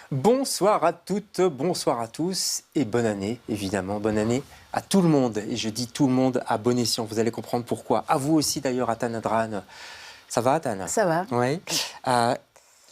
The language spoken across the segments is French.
Bonsoir à toutes, bonsoir à tous et bonne année, évidemment. Bonne année à tout le monde. Et je dis tout le monde à bon escient. Vous allez comprendre pourquoi. À vous aussi d'ailleurs, Atan Adran. Ça va, Atan? Ça va. Oui.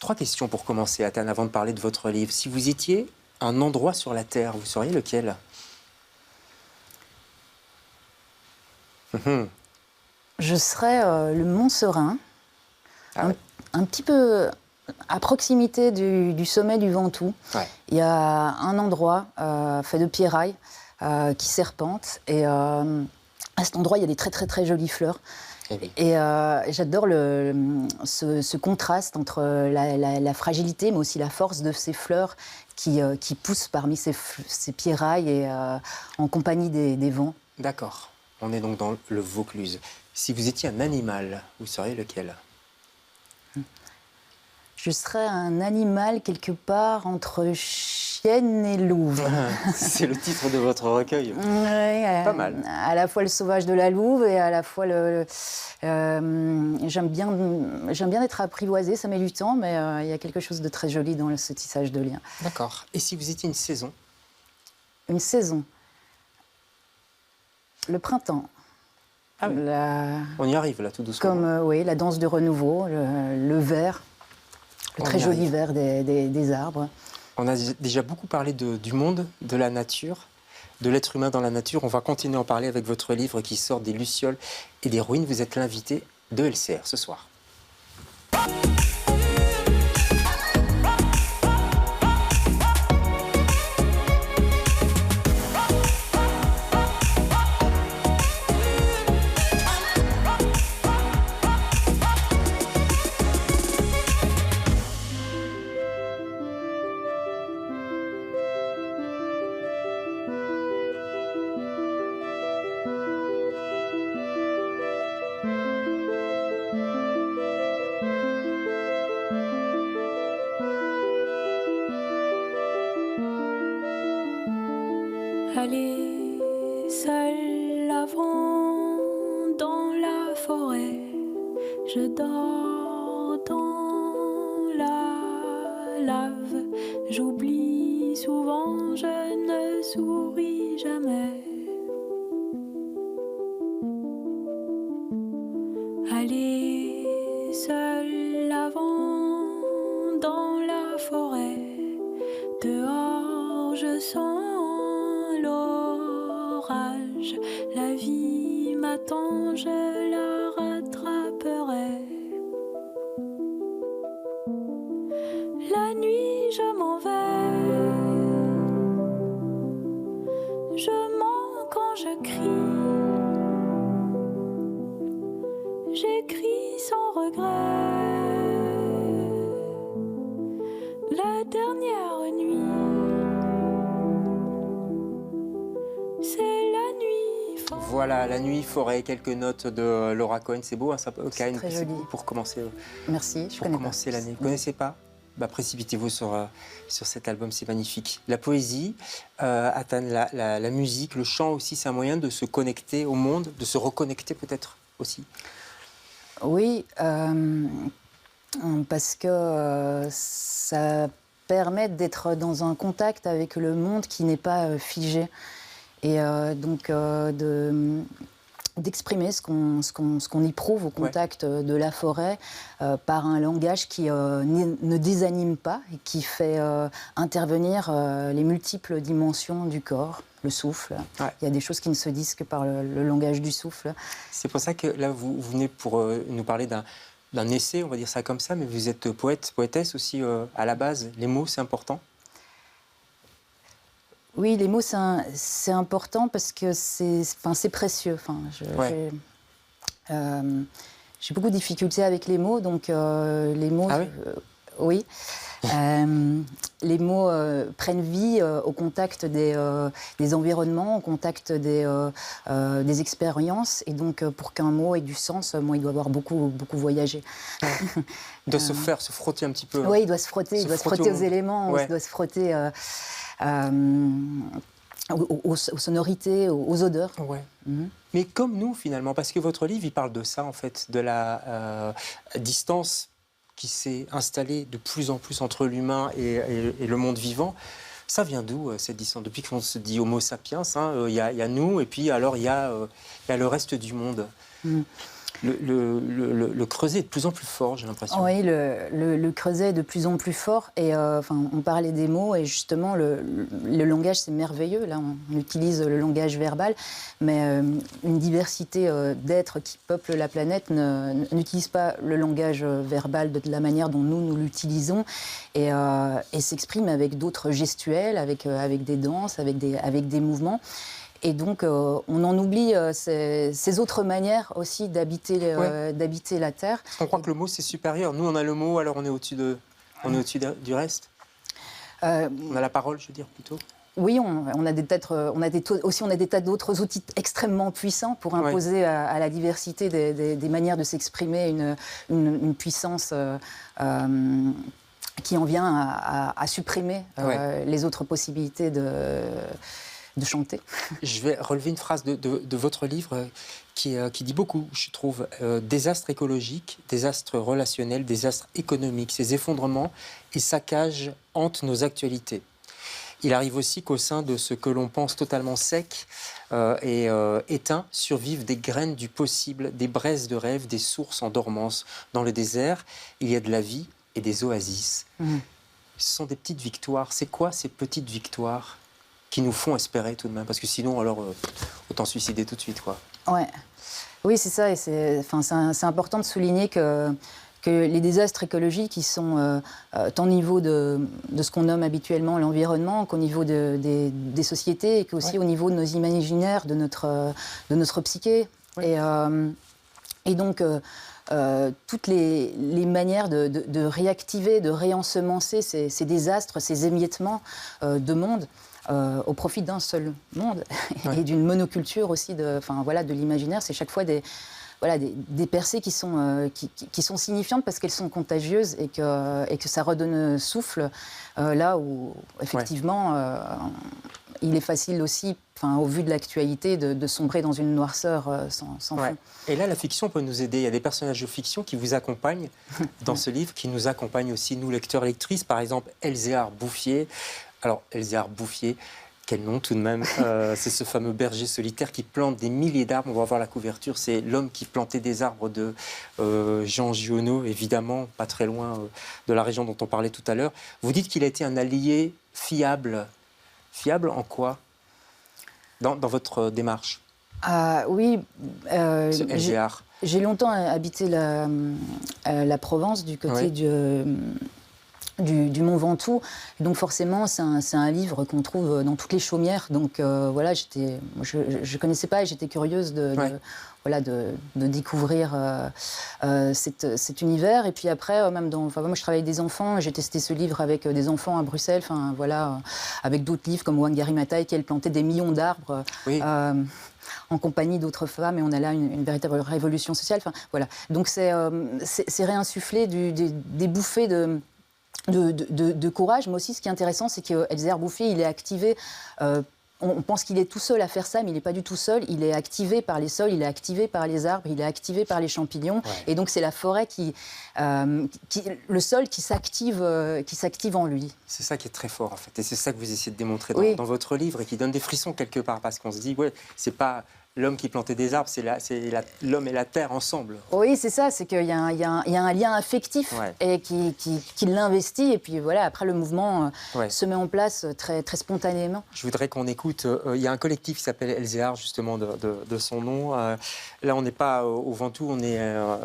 Trois questions pour commencer, Atan, avant de parler de votre livre. Si vous étiez un endroit sur la Terre, vous sauriez lequel? Je serais le Mont Serein, Ah ouais. un petit peu à proximité du sommet du Ventoux. Ouais. Il y a un endroit fait de pierrailles qui serpente. Et à cet endroit, il y a des très très très jolies fleurs. Eh oui. Et j'adore ce contraste entre la fragilité, mais aussi la force de ces fleurs qui poussent parmi ces pierrailles et en compagnie des vents. D'accord. On est donc dans le Vaucluse. Si vous étiez un animal, vous seriez lequel? Je serais un animal quelque part entre chienne et louve. C'est le titre de votre recueil. Ouais, Pas mal. À la fois le sauvage de la louve et à la fois j'aime bien être apprivoisée, ça met du temps, mais il y a quelque chose de très joli dans ce tissage de liens. D'accord. Et si vous étiez une saison? Une saison. Le printemps. Ah oui. On y arrive là, tout doucement. Comme oui, la danse du renouveau, le vert, le très joli vert des arbres. On a déjà beaucoup parlé du monde, de la nature, de l'être humain dans la nature. On va continuer à en parler avec votre livre qui sort des Lucioles et des ruines. Vous êtes l'invité de LCR ce soir. Aller seul avant dans la forêt, je dors dans la lave, j'oublie souvent, je ne souris jamais. Aller seul avant dans la forêt, dehors je sens l'orage, la vie m'attend, je la rattraperai. La nuit je m'en vais, je mens quand je crie, j'écris sans regret. La dernière nuit, voilà, La nuit, forêt, quelques notes de Laura Cohen. C'est beau, hein, ça peut C'est très joli. Pour commencer. Merci, je connais pas. L'année. Vous ne connaissez pas? Précipitez-vous sur cet album, c'est magnifique. La poésie, Atan, la musique, le chant aussi, c'est un moyen de se connecter au monde, de se reconnecter peut-être aussi. Oui, parce que ça permet d'être dans un contact avec le monde qui n'est pas figé. Et donc d'exprimer ce qu'on éprouve au contact de la forêt par un langage qui ne désanime pas et qui fait intervenir les multiples dimensions du corps, le souffle. Ouais. Il y a des choses qui ne se disent que par le langage du souffle. C'est pour ça que là, vous venez pour nous parler d'un essai, on va dire ça comme ça, mais vous êtes poète, poétesse aussi à la base. Les mots, c'est important? Oui, les mots, c'est important parce que c'est précieux. J'ai beaucoup de difficultés avec les mots, donc les mots... Ah oui? Oui. Les mots prennent vie au contact des environnements, au contact des expériences. Et donc, pour qu'un mot ait du sens, il doit avoir beaucoup voyagé. Il doit se frotter un petit peu. Oui, il doit se frotter aux éléments, ouais. Il doit se frotter aux sonorités, aux odeurs. Ouais. Mais comme nous, finalement, parce que votre livre, il parle de ça, en fait, de la distance qui s'est installé de plus en plus entre l'humain et le monde vivant, ça vient d'où, cette distance? Depuis qu'on se dit Homo sapiens, il y a nous, et puis alors il y a le reste du monde. Le creuset est de plus en plus fort, j'ai l'impression. Oui, le creuset est de plus en plus fort. Et on parlait des mots, et justement, le langage, c'est merveilleux. Là, on utilise le langage verbal, mais une diversité d'êtres qui peuplent la planète n'utilise pas le langage verbal de la manière dont nous l'utilisons, et s'exprime avec d'autres gestuels, avec des danses, avec des mouvements. Et donc, on en oublie ces autres manières aussi d'habiter la Terre. On croit que le mot, c'est supérieur. Nous, on a le mot, alors on est au-dessus du reste. On a la parole, je veux dire, plutôt. Oui, on a des tas d'autres outils extrêmement puissants pour imposer à la diversité des manières de s'exprimer une puissance qui en vient à supprimer les autres possibilités de chanter. Je vais relever une phrase de votre livre qui dit beaucoup, je trouve. Désastres écologiques, désastres relationnels, désastres économiques. Ces effondrements et saccages hantent nos actualités. Il arrive aussi qu'au sein de ce que l'on pense totalement sec et éteint survivent des graines du possible, des braises de rêve, des sources en dormance. Dans le désert, il y a de la vie et des oasis. Ce sont des petites victoires. C'est quoi ces petites victoires qui nous font espérer tout de même? Parce que sinon, alors, autant suicider tout de suite, quoi. Ouais. Oui, c'est ça. Et c'est important de souligner que les désastres écologiques, ils sont tant au niveau de ce qu'on nomme habituellement l'environnement, qu'au niveau des sociétés, et qu'aussi au niveau de nos imaginaires, de notre psyché. Ouais. Et donc, toutes les manières de réactiver, de réensemencer ces désastres, ces émiettements de monde, au profit d'un seul monde et d'une monoculture aussi de l'imaginaire. C'est chaque fois des percées qui sont signifiantes parce qu'elles sont contagieuses et que ça redonne souffle là où effectivement il est facile aussi, au vu de l'actualité, de sombrer dans une noirceur sans fond. Et là, la fiction peut nous aider. Il y a des personnages de fiction qui vous accompagnent dans ce livre, qui nous accompagnent aussi, nous, lecteurs, lectrices. Par exemple, Elzéar Bouffier. Alors, Elzéar Bouffier, quel nom tout de même. C'est ce fameux berger solitaire qui plante des milliers d'arbres. On va voir la couverture. C'est L'homme qui plantait des arbres de Jean Giono, évidemment, pas très loin de la région dont on parlait tout à l'heure. Vous dites qu'il a été un allié fiable. Fiable en quoi dans votre démarche? Oui. Elzéar. J'ai longtemps habité la Provence, du côté du Mont Ventoux. Donc forcément, c'est un livre qu'on trouve dans toutes les chaumières. Donc voilà, je ne connaissais pas et j'étais curieuse de découvrir cet univers. Et puis après, moi je travaille avec des enfants, j'ai testé ce livre avec des enfants à Bruxelles, avec d'autres livres comme Wangari Maathai, qui elle plantait des millions d'arbres. En compagnie d'autres femmes, et on a là une véritable révolution sociale. Voilà. Donc c'est réinsuffler des bouffées de courage, mais aussi ce qui est intéressant, c'est que Elzéar Bouffier, il est activé. On pense qu'il est tout seul à faire ça, mais il n'est pas du tout seul. Il est activé par les sols, il est activé par les arbres, il est activé par les champignons. Et donc c'est la forêt le sol qui s'active en lui. C'est ça qui est très fort en fait, et c'est ça que vous essayez de démontrer dans votre livre, et qui donne des frissons quelque part, parce qu'on se dit c'est pas l'homme qui plantait des arbres, c'est l'homme et la terre ensemble. Oui, c'est ça, c'est qu'il y a un lien affectif et qui l'investit, et puis voilà, après le mouvement se met en place très, très spontanément. Je voudrais qu'on écoute, il y a un collectif qui s'appelle Elzéar, justement de son nom. Là, on n'est pas au Ventoux,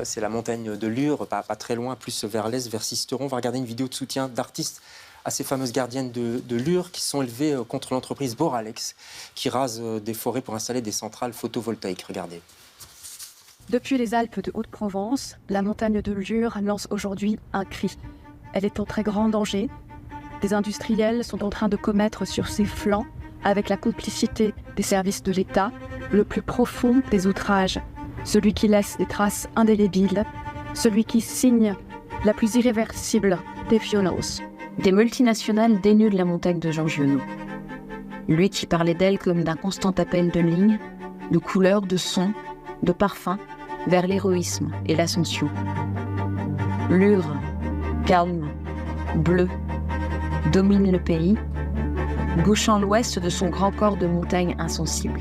c'est la montagne de Lure, pas très loin, plus vers l'est, vers Sisteron. On va regarder une vidéo de soutien d'artistes à ces fameuses gardiennes de Lure qui sont élevées contre l'entreprise Boralex, qui rase des forêts pour installer des centrales photovoltaïques. Regardez. Depuis les Alpes de Haute-Provence, la montagne de Lure lance aujourd'hui un cri. Elle est en très grand danger. Des industriels sont en train de commettre sur ses flancs, avec la complicité des services de l'État, le plus profond des outrages. Celui qui laisse des traces indélébiles, celui qui signe la plus irréversible des violences. Des multinationales dénudent la montagne de Jean Giono. Lui qui parlait d'elle comme d'un constant appel de lignes, de couleurs, de sons, de parfums, vers l'héroïsme et l'ascension. Lure, calme, bleu, domine le pays, bouchant l'ouest de son grand corps de montagne insensible.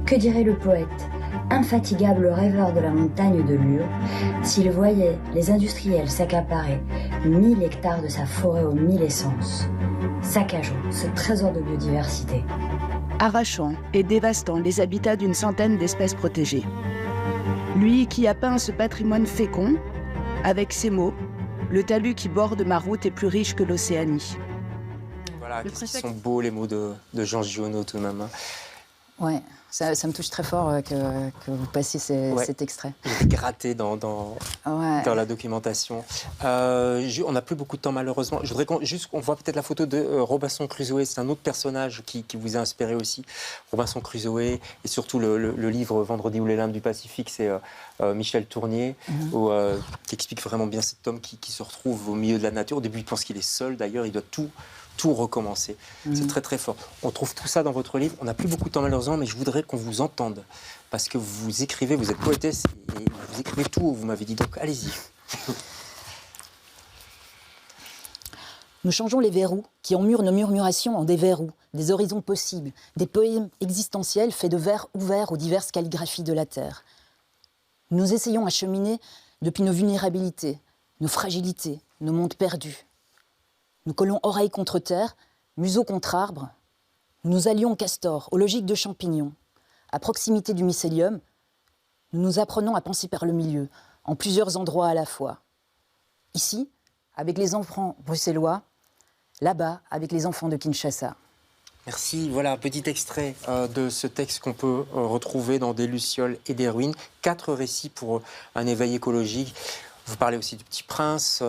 Que dirait le poète, infatigable rêveur de la montagne de Lure, s'il voyait les industriels s'accaparer 1000 hectares de sa forêt aux 1000 essences, saccageant ce trésor de biodiversité. Arrachant et dévastant les habitats d'une centaine d'espèces protégées. Lui qui a peint ce patrimoine fécond, avec ces mots, le talus qui borde ma route est plus riche que l'Océanie. Voilà, qu'est-ce qu'ils sont beaux les mots de Jean Giono tout de même. Ouais, ça me touche très fort que vous passiez cet extrait. Il est gratté dans la documentation. On n'a plus beaucoup de temps malheureusement. Je voudrais qu'on voit peut-être la photo de Robinson Crusoe. C'est un autre personnage qui vous a inspiré aussi. Robinson Crusoe et surtout le livre Vendredi ou les limbes du Pacifique, c'est Michel Tournier, qui explique vraiment bien cet homme qui se retrouve au milieu de la nature. Au début, il pense qu'il est seul. D'ailleurs, il doit tout recommencer. C'est très très fort. On trouve tout ça dans votre livre. On n'a plus beaucoup de temps malheureusement, mais je voudrais qu'on vous entende. Parce que vous écrivez, vous êtes poétesse et vous écrivez tout, vous m'avez dit. Donc allez-y. Nous changeons les verrous qui emmurent nos murmurations en des verrous, des horizons possibles, des poèmes existentiels faits de vers ouverts aux diverses calligraphies de la terre. Nous essayons à cheminer depuis nos vulnérabilités, nos fragilités, nos mondes perdus. Nous collons oreilles contre terre, museau contre arbre. Nous nous allions aux castors, aux logiques de champignons. À proximité du mycélium, nous nous apprenons à penser par le milieu, en plusieurs endroits à la fois. Ici, avec les enfants bruxellois, là-bas, avec les enfants de Kinshasa. Merci. Voilà un petit extrait de ce texte qu'on peut retrouver dans Des Lucioles et des ruines. 4 récits pour un éveil écologique. Vous parlez aussi du Petit Prince.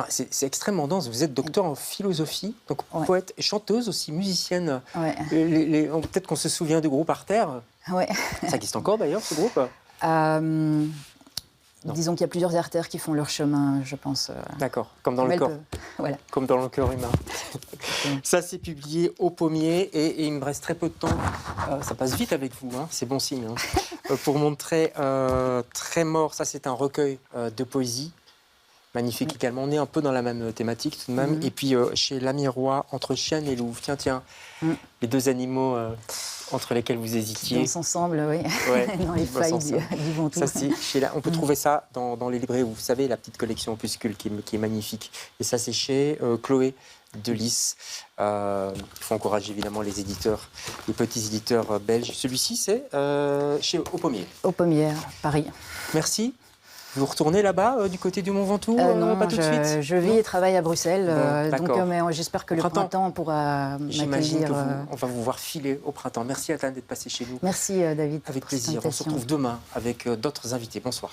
C'est extrêmement dense. Vous êtes docteur en philosophie, donc poète et chanteuse aussi, musicienne. Ouais. Peut-être qu'on se souvient du groupe Artère. Ouais. Ça existe encore d'ailleurs, ce groupe Disons qu'il y a plusieurs artères qui font leur chemin, je pense. D'accord, comme dans le corps. Voilà. Comme dans le cœur humain. Ça, c'est publié au Pommier et il me reste très peu de temps. Ça passe vite avec vous, hein, c'est bon signe. Pour montrer Très mort, ça c'est un recueil de poésie. Magnifique également. On est un peu dans la même thématique tout de même. Et puis chez L'Ami Roi, Entre chienne et louve. Tiens, les deux animaux entre lesquels vous hésitiez. Qui dansent ensemble, oui. Ouais, dans les failles du Ventoux. On peut trouver ça dans les librairies. Vous savez, la petite collection Opuscule qui est magnifique. Et ça, c'est chez Chloé Delis. Il faut encourager évidemment les éditeurs, les petits éditeurs belges. Celui-ci, c'est chez Au Pommier. Au Pommier, Paris. Merci. Vous retournez là-bas, du côté du Mont Ventoux Non, pas tout de suite. Je vis et travaille à Bruxelles, donc mais j'espère que le printemps pourra J'imagine m'accueillir. qu'on va vous voir filer au printemps. Merci Atane d'être passé chez nous. Merci David. Avec pour cette plaisir. On se invitation. retrouve demain avec d'autres invités. Bonsoir.